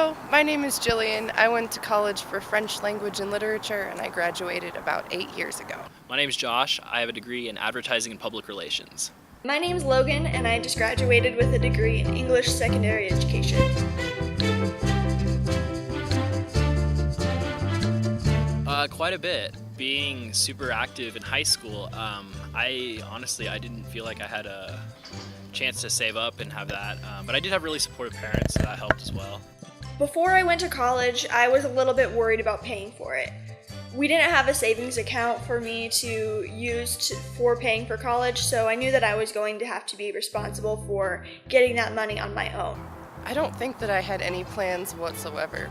Hello, my name is Jillian. I went to college for French language and literature and I graduated about 8 years ago. My name is Josh. I have a degree in advertising and public relations. My name's Logan, and I just graduated with a degree in English secondary education. Quite a bit. Being super active in high school, I didn't feel like I had a chance to save up and have that, but I did have really supportive parents, so that helped as well. Before I went to college, I was a little bit worried about paying for it. We didn't have a savings account for me to use for paying for college, so I knew that I was going to have to be responsible for getting that money on my own. I don't think that I had any plans whatsoever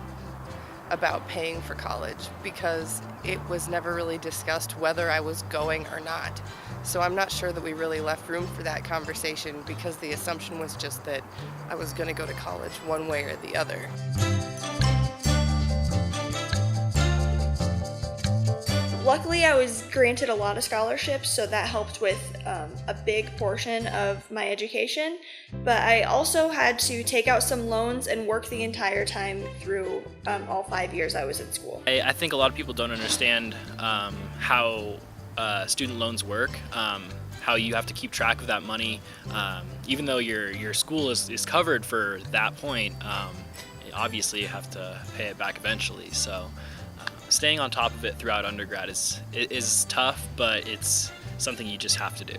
about paying for college because it was never really discussed whether I was going or not. So I'm not sure that we really left room for that conversation because the assumption was just that I was going to go to college one way or the other. Luckily, I was granted a lot of scholarships, so that helped with a big portion of my education. But I also had to take out some loans and work the entire time through all 5 years I was in school. I think a lot of people don't understand how student loans work, how you have to keep track of that money. Even though your school is covered for that point, obviously you have to pay it back eventually. So staying on top of it throughout undergrad is tough, but it's something you just have to do.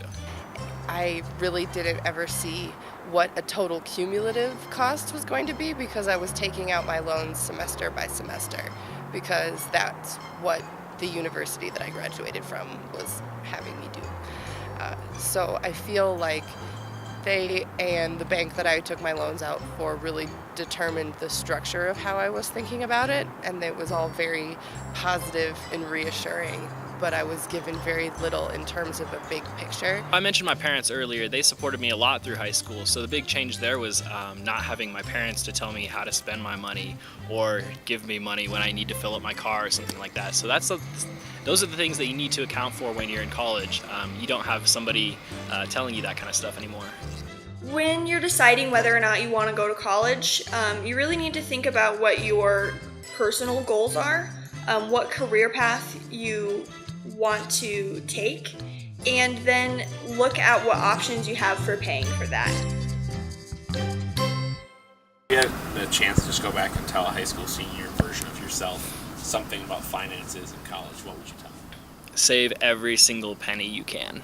I really didn't ever see what a total cumulative cost was going to be because I was taking out my loans semester by semester because that's what the university that I graduated from was having me do. So I feel like they and the bank that I took my loans out for really determined the structure of how I was thinking about it, and it was all very positive and reassuring, but I was given very little in terms of a big picture. I mentioned my parents earlier. They supported me a lot through high school, so the big change there was not having my parents to tell me how to spend my money or give me money when I need to fill up my car or something like that. So those are the things that you need to account for when you're in college. You don't have somebody telling you that kind of stuff anymore. When you're deciding whether or not you want to go to college, you really need to think about what your personal goals are, what career path you want to take, and then look at what options you have for paying for that. If you had the chance to just go back and tell a high school senior version of yourself something about finances in college, what would you tell them? Save every single penny you can.